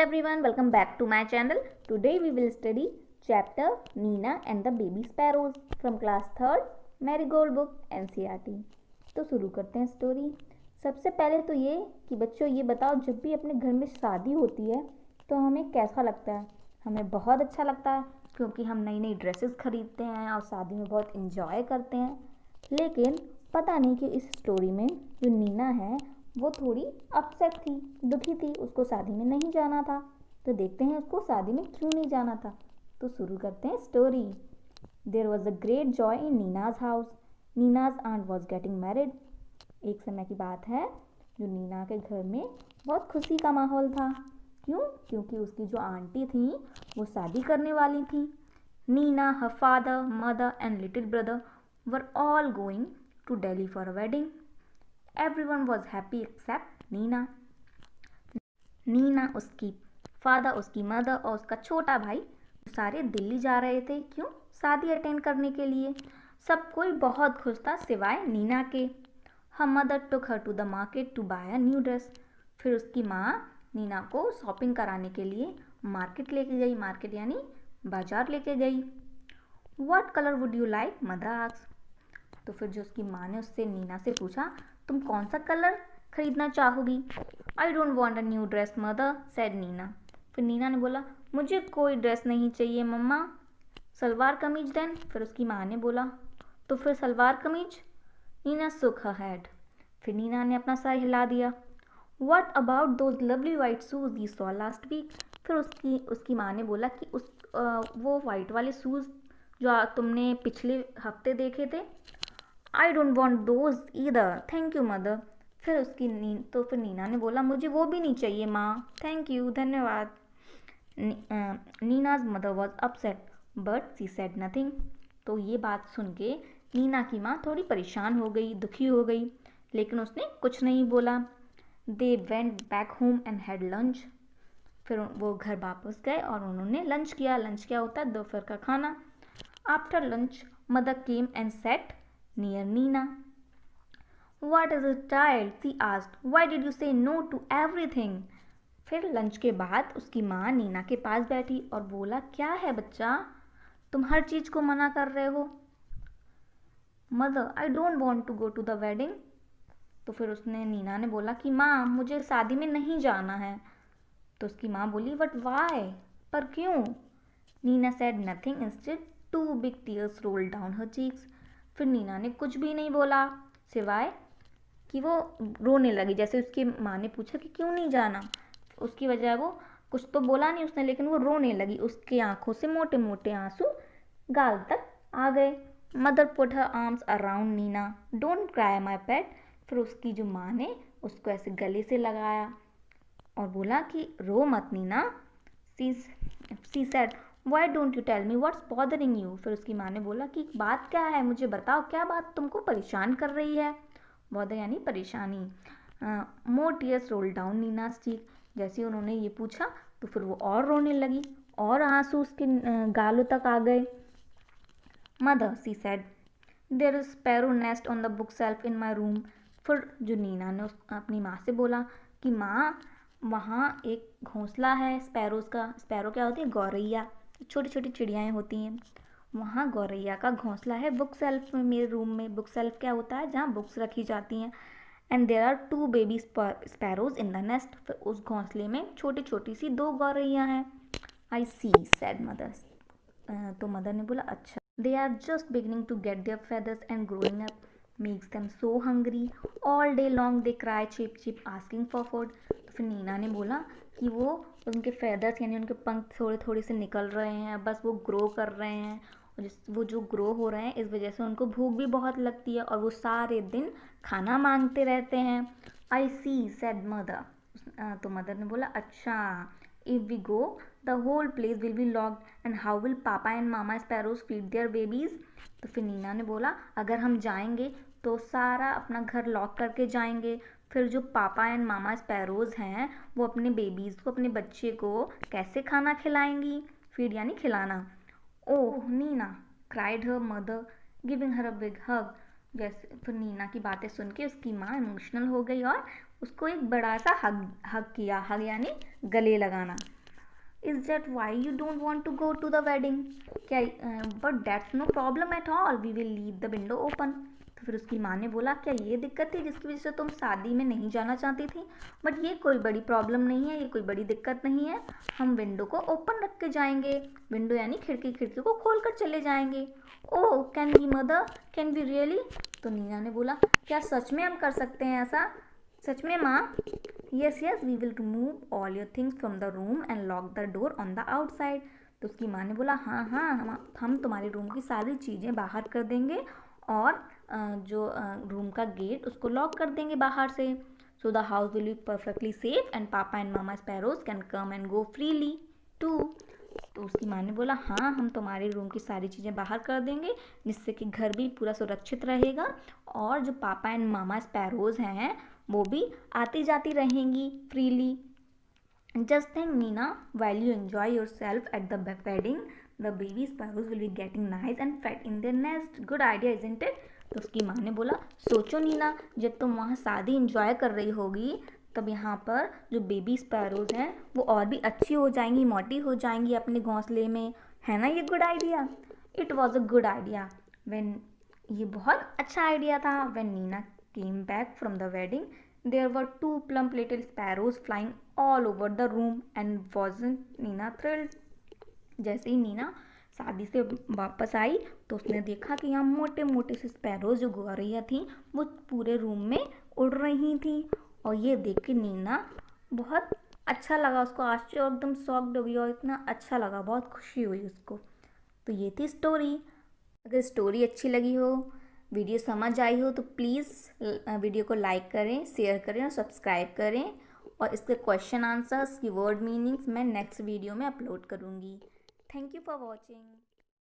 everyone, welcome back to my channel. Today we will study chapter Nina and the Baby Sparrows from class 3rd Marigold book NCERT. तो शुरू करते हैं story. सबसे पहले तो ये कि बच्चों ये बताओ, जब भी अपने घर में शादी होती है तो हमें कैसा लगता है? हमें बहुत अच्छा लगता है क्योंकि हम नई नई ड्रेसेस खरीदते हैं और शादी में बहुत इंजॉय करते हैं। लेकिन पता नहीं कि इस स्टोरी में जो नीना है वो थोड़ी अपसेट थी, दुखी थी, उसको शादी में नहीं जाना था। तो देखते हैं उसको शादी में क्यों नहीं जाना था। तो शुरू करते हैं story. There was a great joy in Nina's house. Nina's aunt was getting married. एक समय की बात है जो नीना के घर में बहुत खुशी का माहौल था। क्यों? क्योंकि उसकी जो आंटी थी वो शादी करने वाली थी। Nina, her father, mother and little brother were all going to Delhi for a wedding. Everyone was happy except Nina. Nina, उसकी फादर, उसकी मदर और उसका छोटा भाई सारे दिल्ली जा रहे थे। क्यों? शादी अटेंड करने के लिए। सब कोई बहुत खुश था सिवाय नीना के। Her mother took her to the market to buy a new dress. फिर उसकी माँ नीना को शॉपिंग कराने के लिए मार्केट लेके गई। मार्केट यानी बाजार लेके गई। What color would you like? Mother asked. तो फिर जो उसकी माँ ने उससे नीना से पूछा, तुम कौन सा कलर खरीदना चाहोगी? I don't want a new dress mother, said Nina. फिर नीना ने बोला, मुझे कोई ड्रेस नहीं चाहिए मम्मा। सलवार कमीज देन। फिर उसकी माँ ने बोला, तो फिर salwar kameez. Nina shook her head. फिर नीना ने अपना सर हिला दिया। What about those lovely white shoes you saw last week? फिर उसकी माँ ने बोला कि वो वाइट वाले शूज़ जो तुमने पिछले हफ्ते देखे थे। आई don't want those either, thank you mother. फिर फिर नीना ने बोला, मुझे वो भी नहीं चाहिए माँ, थैंक यू, धन्यवाद। Nina's mother was upset but she said nothing. तो ये बात सुन के नीना की माँ थोड़ी परेशान हो गई, दुखी हो गई, लेकिन उसने कुछ नहीं बोला। They went back home and had lunch. फिर वो घर वापस गए और उन्होंने लंच किया। लंच क्या होता है? दोपहर का खाना। After lunch mother came and set near Nina. What is it, child? She asked. Why did you say no to everything? फिर लंच के बाद उसकी माँ नीना के पास बैठी और बोला, क्या है बच्चा, तुम हर चीज़ को मना कर रहे हो? Mother, I don't want to go to the wedding. तो फिर नीना ने बोला कि माँ, मुझे शादी में नहीं जाना है। तो उसकी माँ बोली, बट वाई? पर क्यों? Nina said nothing, instead two big tears rolled down her cheeks. फिर नीना ने कुछ भी नहीं बोला सिवाय कि वो रोने लगी। जैसे उसकी माँ ने पूछा कि क्यों नहीं जाना, उसकी वजह वो कुछ तो बोला नहीं उसने, लेकिन वो रोने लगी। उसकी आंखों से मोटे मोटे आंसू गाल तक आ गए। Mother put her arms around Nina, don't cry my pet. फिर उसकी जो माँ ने उसको ऐसे गले से लगाया और बोला कि रो मत Nina. She said, why don't you tell me what's bothering you? फिर उसकी माँ ने बोला कि बात क्या है, मुझे बताओ, क्या बात तुमको परेशान कर रही है? बॉदर यानी परेशानी। More tears roll down Nina's cheek. जैसे उन्होंने ये पूछा तो फिर वो और रोने लगी और आंसू उसके गालों तक आ गए। Mother, she said, there is sparrow nest on the book shelf in my room. फिर जो नीना ने अपनी माँ से बोला कि माँ, वहाँ एक घोंसला है स्पैरोज़ का। स्पैरो क्या होती है? गौरैया, छोटी छोटी चिड़ियाएँ होती हैं। वहाँ गौरैया का घोंसला है बुक सेल्फ में, मेरे रूम में। बुक सेल्फ क्या होता है? जहाँ बुक्स रखी जाती हैं। And there are 2 baby sparrows in the nest. फिर उस घोंसले में छोटी छोटी सी 2 गौरैया हैं। I see, said mother. तो मदर ने बोला, अच्छा। They are just beginning to get their feathers and growing up makes them so hungry all day long they cry cheep cheep asking for food. तो फिर नीना ने बोला कि वो उनके फेदर्स यानी उनके पंख थोड़े थोड़े से निकल रहे हैं, बस वो ग्रो कर रहे हैं। और वो जो ग्रो हो रहे हैं इस वजह से उनको भूख भी बहुत लगती है और वो सारे दिन खाना मांगते रहते हैं। I see, said mother. तो मदर ने बोला, अच्छा, if we go the whole place will be locked and how will papa and mama sparrows feed their babies? तो फिर नीना ने बोला, अगर हम जाएंगे तो सारा अपना घर लॉक करके जाएंगे, फिर जो पापा एंड मामा स्पैरोज़ हैं वो अपने बेबीज़ को, अपने बच्चे को कैसे खाना खिलाएंगी? फीड यानी खिलाना। Oh Nina, cried her mother giving her a big hug. जैसे फिर नीना की बातें सुन के उसकी माँ इमोशनल हो गई और उसको एक बड़ा सा हग किया। हग यानी गले लगाना। Is that why you don't want to go to the wedding? क्या but that's no problem at all, we will leave the window open. तो फिर उसकी माँ ने बोला क्या ये दिक्कत थी जिसकी वजह से तुम शादी में नहीं जाना चाहती थी? बट ये कोई बड़ी प्रॉब्लम नहीं है, ये कोई बड़ी दिक्कत नहीं है, हम विंडो को ओपन रख के जाएंगे। विंडो यानी खिड़की को खोल कर चले जाएंगे। Oh can we mother, can we really? तो नीना ने बोला क्या सच में हम कर सकते हैं ऐसा? सच में माँ? Yes yes, we will remove all your things from the room and lock the door on the outside. तो उसकी माँ ने बोला हाँ हाँ, हम तुम्हारे रूम की सारी चीज़ें बाहर कर देंगे और जो रूम का गेट उसको लॉक कर देंगे बाहर से। So the house will be perfectly safe and papa and mama sparrows can come and go freely too. तो उसकी माँ ने बोला हाँ हम तुम्हारे रूम की सारी चीज़ें बाहर कर देंगे जिससे कि घर भी पूरा सुरक्षित रहेगा और जो पापा एंड मामा स्पैरोज हैं वो भी आती जाती रहेंगी freely. Just think, Nina, while you enjoy yourself at the wedding, the baby sparrows will be getting nice and fat in their nest. Good idea, isn't it? तो उसकी माँ ने बोला सोचो नीना, जब तुम वहाँ शादी इंजॉय कर रही होगी तब यहाँ पर जो बेबी स्पैरोज हैं वो और भी अच्छी हो जाएंगी, मोटी हो जाएंगी अपने घोंसले में। है ना ये good idea? It was a good idea when, ये बहुत अच्छा आइडिया था। When Nina came back from the wedding, there were two plump little sparrows flying all over the room and wasn't Nina thrilled? जैसे ही नीना शादी से वापस आई तो उसने देखा कि यहाँ मोटे मोटे से स्पैरोज जो गौरैया थी वो पूरे रूम में उड़ रही थी। और ये देख के नीना बहुत अच्छा लगा उसको, आश्चर्य एकदम शॉक्ड हो गई और इतना अच्छा लगा, बहुत खुशी हुई उसको। तो ये थी स्टोरी। अगर स्टोरी अच्छी लगी हो, वीडियो समझ आई हो तो प्लीज़ वीडियो को लाइक करें, शेयर करें और सब्सक्राइब करें। और इसके क्वेश्चन आंसर्स की वर्ड मीनिंग्स मैं नेक्स्ट वीडियो में अपलोड करूँगी। Thank you for watching.